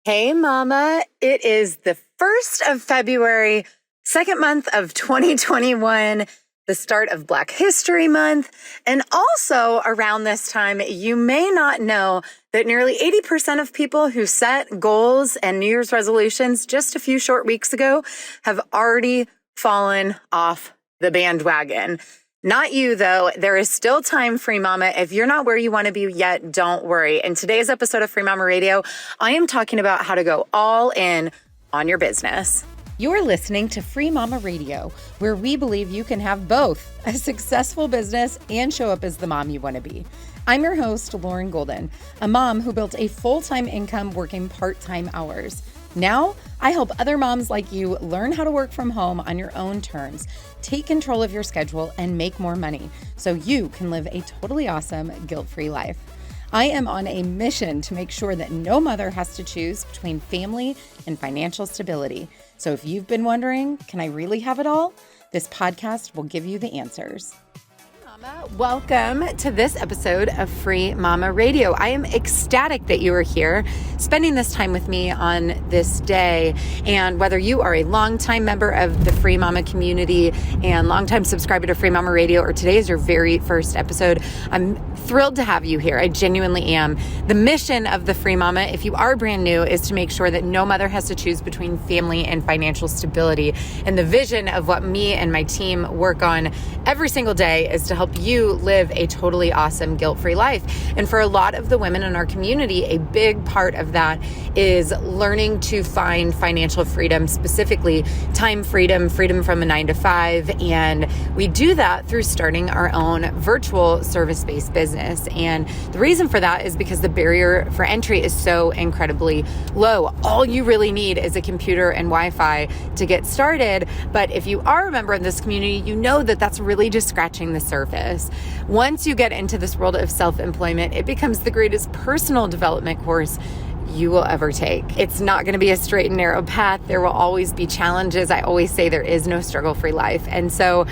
Hey, Mama. It is the 1st of February, second month of 2021, the start of Black History Month. And also around this time, you may not know that nearly 80% of people who set goals and New Year's resolutions just a few short weeks ago have already fallen off the bandwagon. Not you, though. There is still time, Free Mama. If you're not where you want to be yet, don't worry. In today's episode of Free Mama Radio, I am talking about how to go all in on your business. You're listening to Free Mama Radio, where we believe you can have both a successful business and show up as the mom you want to be. I'm your host, Lauren Golden, a mom who built a full-time income working part-time hours. Now, I help other moms like you learn how to work from home on your own terms, take control of your schedule, and make more money so you can live a totally awesome, guilt-free life. I am on a mission to make sure that no mother has to choose between family and financial stability. So if you've been wondering, can I really have it all? This podcast will give you the answers. Welcome to this episode of Free Mama Radio. I am ecstatic that you are here spending this time with me on this day. And whether you are a longtime member of the Free Mama community and longtime subscriber to Free Mama Radio, or today is your very first episode, I'm thrilled to have you here. I genuinely am. The mission of the Free Mama, if you are brand new, is to make sure that no mother has to choose between family and financial stability. And the vision of what me and my team work on every single day is to help you live a totally awesome, guilt-free life. And for a lot of the women in our community, a big part of that is learning to find financial freedom, specifically time freedom, freedom from a 9-to-5. And we do that through starting our own virtual service-based business. And the reason for that is because the barrier for entry is so incredibly low. All you really need is a computer and Wi-Fi to get started. But if you are a member of this community, you know that that's really just scratching the surface. Once you get into this world of self-employment, it becomes the greatest personal development course you will ever take. It's not going to be a straight and narrow path. There will always be challenges. I always say there is no struggle-free life. And so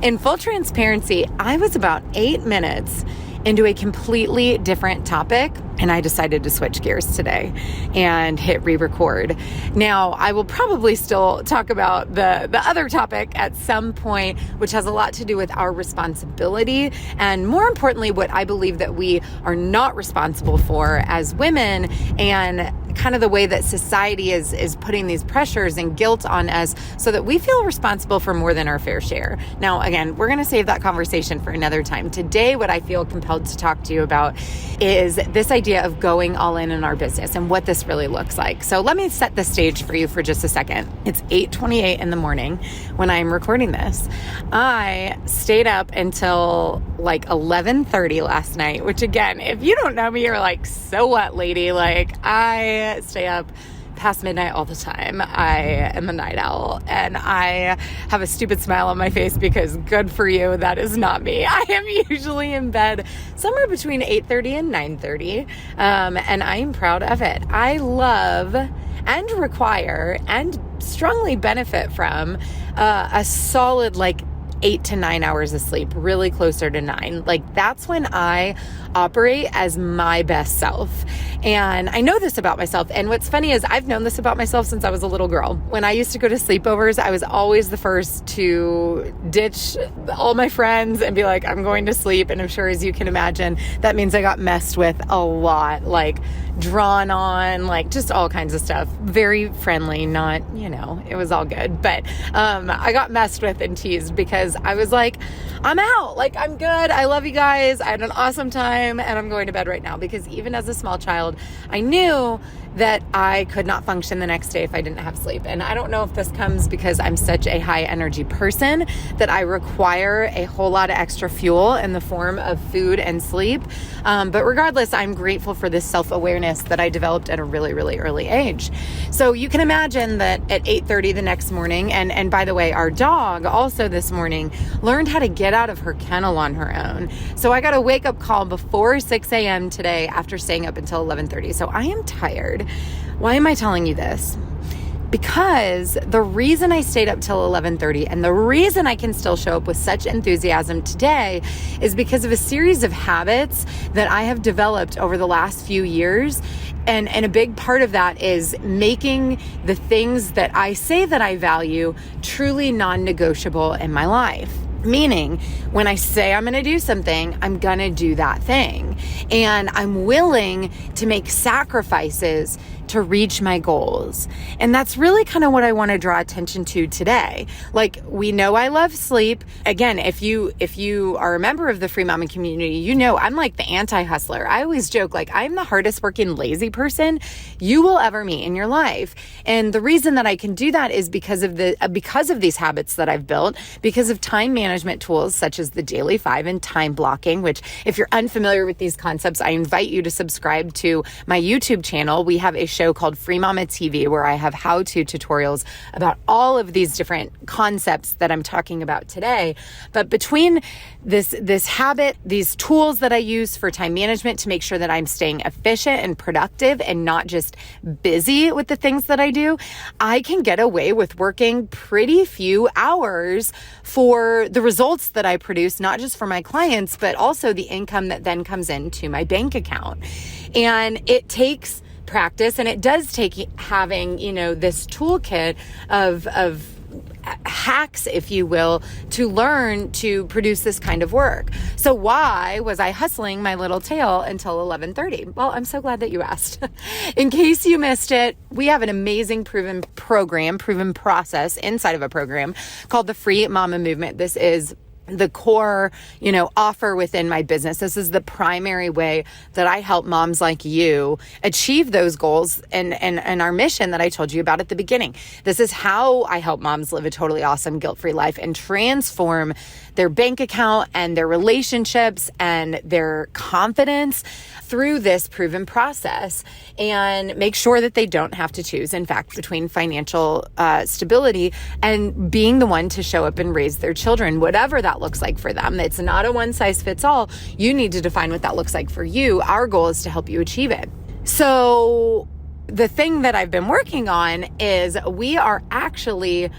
in full transparency, I was about 8 minutes into a completely different topic, and I decided to switch gears today and hit re-record. Now, I will probably still talk about the other topic at some point, which has a lot to do with our responsibility, and more importantly, what I believe that we are not responsible for as women, and kind of the way that society is putting these pressures and guilt on us so that we feel responsible for more than our fair share. Now, again, we're going to save that conversation for another time. Today, what I feel compelled to talk to you about is this idea of going all in our business and what this really looks like. So let me set the stage for you for just a second. It's 8:28 in the morning when I'm recording this. I stayed up until like 11:30 last night, which again, if you don't know me, you're like, so what, lady? Like, I stay up past midnight all the time. I am a night owl, and I have a stupid smile on my face because good for you. That is not me. I am usually in bed somewhere between 8:30 and 9:30, and I am proud of it. I love and require and strongly benefit from a solid 8 to 9 hours of sleep, really closer to 9. That's when I operate as my best self. And I know this about myself. And what's funny is I've known this about myself since I was a little girl. When I used to go to sleepovers, I was always the first to ditch all my friends and be like, I'm going to sleep. And I'm sure, as you can imagine, that means I got messed with a lot, drawn on, just all kinds of stuff. Very friendly, not, it was all good. But I got messed with and teased because I was like, I'm out. I'm good. I love you guys. I had an awesome time and I'm going to bed right now. Because even as a small child, I knew that I could not function the next day if I didn't have sleep. And I don't know if this comes because I'm such a high energy person that I require a whole lot of extra fuel in the form of food and sleep. But regardless, I'm grateful for this self-awareness that I developed at a really, really early age. So you can imagine that at 8:30 the next morning, and by the way, our dog also this morning learned how to get out of her kennel on her own. So I got a wake-up call before 6 a.m. today after staying up until 11:30. So I am tired. Why am I telling you this? Because the reason I stayed up till 11:30 and the reason I can still show up with such enthusiasm today is because of a series of habits that I have developed over the last few years. And a big part of that is making the things that I say that I value truly non-negotiable in my life. Meaning, when I say I'm going to do something, I'm going to do that thing. And I'm willing to make sacrifices to reach my goals. And that's really kind of what I want to draw attention to today. Like, we know I love sleep. Again, if you are a member of the Free Mama community, you know I'm like the anti-hustler. I always joke, like, I'm the hardest working lazy person you will ever meet in your life. And the reason that I can do that is because of these habits that I've built, because of time management tools such as the Daily 5 and time blocking, which, if you're unfamiliar with these concepts, I invite you to subscribe to my YouTube channel. We have a show called Free Mama TV where I have how-to tutorials about all of these different concepts that I'm talking about today. But between this habit, these tools that I use for time management to make sure that I'm staying efficient and productive and not just busy with the things that I do, I can get away with working pretty few hours for the results that I produce, not just for my clients, but also the income that then comes into my bank account. And it takes practice, and it does take having, this toolkit of hacks, if you will, to learn to produce this kind of work. So why was I hustling my little tail until 11:30? Well, I'm so glad that you asked. In case you missed it, we have an amazing proven process inside of a program called the Free Mama Movement. This is the core, offer within my business. This is the primary way that I help moms like you achieve those goals and our mission that I told you about at the beginning. This is how I help moms live a totally awesome, guilt-free life and transform their bank account and their relationships and their confidence through this proven process, and make sure that they don't have to choose, in fact, between financial stability and being the one to show up and raise their children, whatever that looks like for them. It's not a one size fits all. You need to define what that looks like for you. Our goal is to help you achieve it. So the thing that I've been working on is we are actually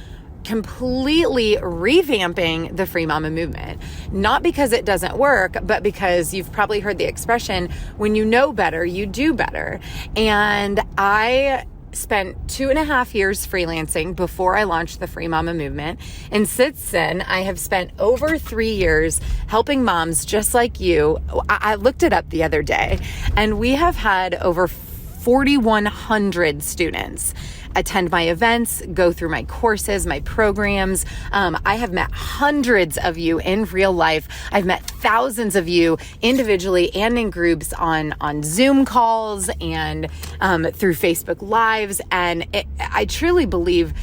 completely revamping the Free Mama movement. Not because it doesn't work, but because you've probably heard the expression, when you know better, you do better. And I spent 2.5 years freelancing before I launched the Free Mama movement. And since then, I have spent over 3 years helping moms just like you. I looked it up the other day, and we have had over 4,100 students attend my events, go through my courses, my programs. I have met hundreds of you in real life. I've met thousands of you individually and in groups on Zoom calls and through Facebook Lives. And I truly believe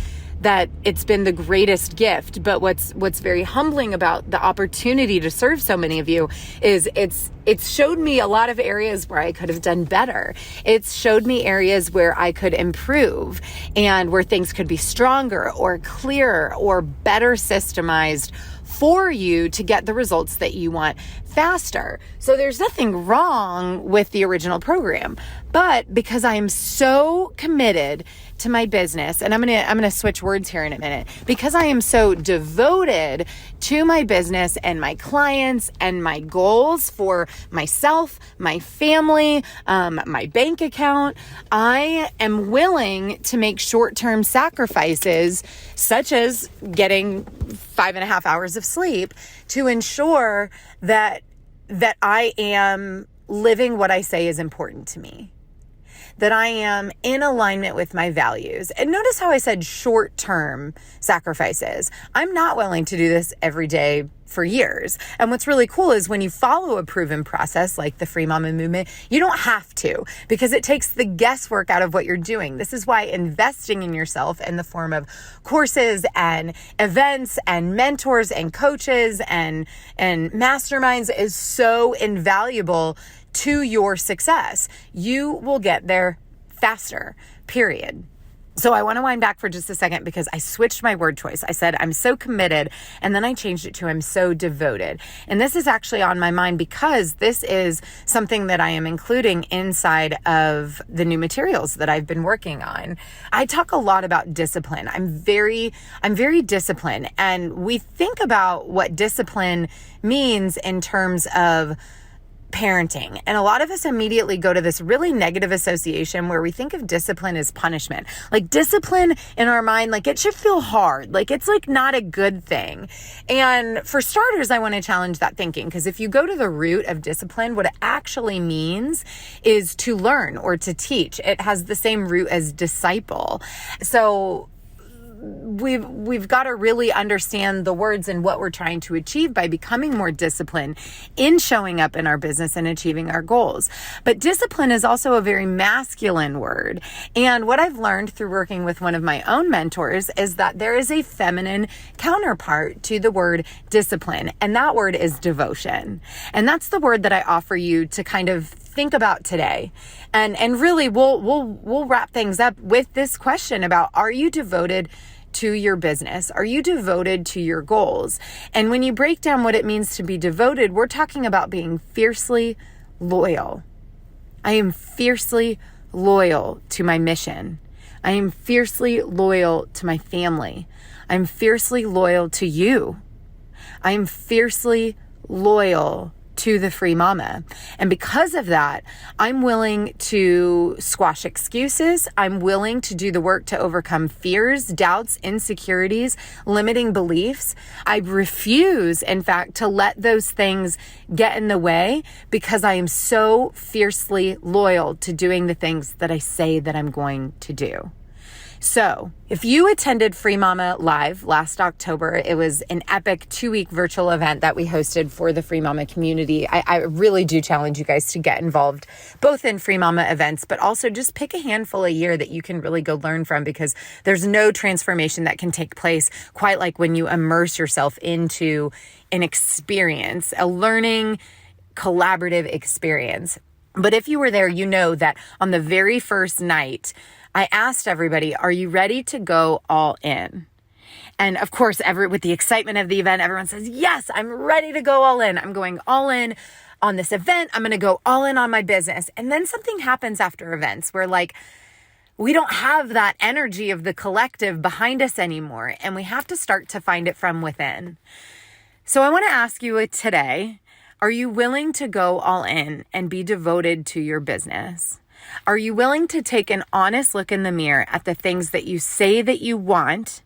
that it's been the greatest gift. But what's very humbling about the opportunity to serve so many of you is it's showed me a lot of areas where I could have done better. It's showed me areas where I could improve and where things could be stronger or clearer or better systemized for you to get the results that you want faster. So there's nothing wrong with the original program, but because I am so committed to my business, and I'm going to switch words here in a minute, because I am so devoted to my business and my clients and my goals for myself, my family, my bank account, I am willing to make short-term sacrifices, such as getting 5.5 hours of sleep, to ensure that I am living what I say is important to me, that I am in alignment with my values. And notice how I said short-term sacrifices. I'm not willing to do this every day for years. And what's really cool is when you follow a proven process like the Free Mama movement, you don't have to, because it takes the guesswork out of what you're doing. This is why investing in yourself in the form of courses and events and mentors and coaches and masterminds is so invaluable to your success. You will get there faster, period. So I want to wind back for just a second because I switched my word choice. I said, I'm so committed, and then I changed it to I'm so devoted. And this is actually on my mind because this is something that I am including inside of the new materials that I've been working on. I talk a lot about discipline. I'm very disciplined, and we think about what discipline means in terms of parenting. And a lot of us immediately go to this really negative association where we think of discipline as punishment. Like discipline in our mind, like it should feel hard. Like it's like not a good thing. And for starters, I want to challenge that thinking, because if you go to the root of discipline, what it actually means is to learn or to teach. It has the same root as disciple. So we've got to really understand the words and what we're trying to achieve by becoming more disciplined in showing up in our business and achieving our goals. But discipline is also a very masculine word. And what I've learned through working with one of my own mentors is that there is a feminine counterpart to the word discipline, and that word is devotion. And that's the word that I offer you to kind of think about today. And really we'll wrap things up with this question about, are you devoted to your business? Are you devoted to your goals? And when you break down what it means to be devoted, we're talking about being fiercely loyal. I am fiercely loyal to my mission. I am fiercely loyal to my family. I'm fiercely loyal to you. I am fiercely loyal to the free mama. And because of that, I'm willing to squash excuses. I'm willing to do the work to overcome fears, doubts, insecurities, limiting beliefs. I refuse, in fact, to let those things get in the way because I am so fiercely loyal to doing the things that I say that I'm going to do. So if you attended Free Mama Live last October, it was an epic 2-week virtual event that we hosted for the Free Mama community. I really do challenge you guys to get involved, both in Free Mama events, but also just pick a handful a year that you can really go learn from, because there's no transformation that can take place quite like when you immerse yourself into an experience, a learning, collaborative experience. But if you were there, you know that on the very first night, I asked everybody, are you ready to go all in? And of course, with the excitement of the event, everyone says, yes, I'm ready to go all in. I'm going all in on this event. I'm going to go all in on my business. And then something happens after events where we don't have that energy of the collective behind us anymore. And we have to start to find it from within. So I want to ask you today, are you willing to go all in and be devoted to your business? Are you willing to take an honest look in the mirror at the things that you say that you want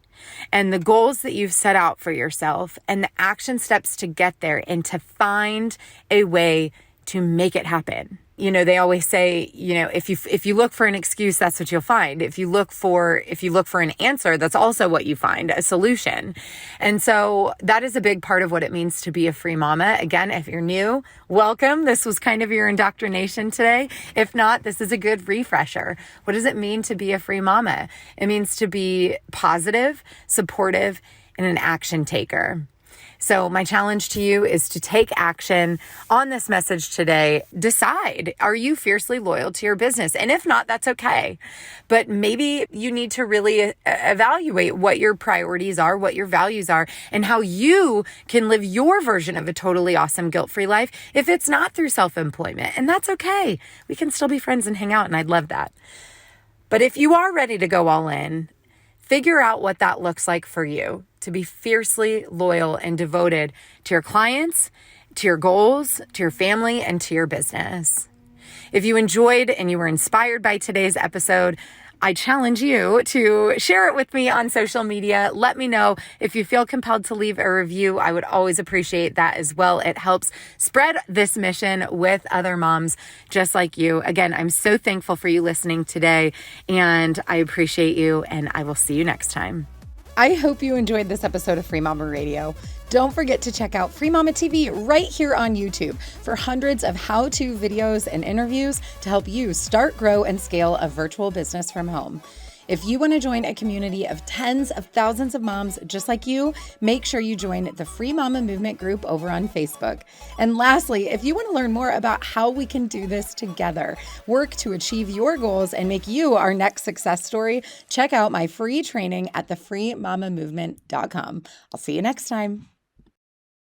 and the goals that you've set out for yourself and the action steps to get there, and to find a way to make it happen? You know, they always say, you know, if you look for an excuse, that's what you'll find. If you look for an answer, that's also what you find, a solution. And so that is a big part of what it means to be a free mama. Again, if you're new, welcome. This was kind of your indoctrination today. If not, this is a good refresher. What does it mean to be a free mama? It means to be positive, supportive, and an action taker. So my challenge to you is to take action on this message today. Decide, are you fiercely loyal to your business? And if not, that's okay. But maybe you need to really evaluate what your priorities are, what your values are, and how you can live your version of a totally awesome guilt-free life if it's not through self-employment. And that's okay. We can still be friends and hang out, and I'd love that. But if you are ready to go all in, figure out what that looks like for you, to be fiercely loyal and devoted to your clients, to your goals, to your family, and to your business. If you enjoyed and you were inspired by today's episode, I challenge you to share it with me on social media. Let me know if you feel compelled to leave a review. I would always appreciate that as well. It helps spread this mission with other moms just like you. Again, I'm so thankful for you listening today, and I appreciate you, and I will see you next time. I hope you enjoyed this episode of Free Mama Radio. Don't forget to check out Free Mama TV right here on YouTube for hundreds of how-to videos and interviews to help you start, grow, and scale a virtual business from home. If you want to join a community of tens of thousands of moms just like you, make sure you join the Free Mama Movement group over on Facebook. And lastly, if you want to learn more about how we can do this together, work to achieve your goals, and make you our next success story, check out my free training at thefreemamamovement.com. I'll see you next time.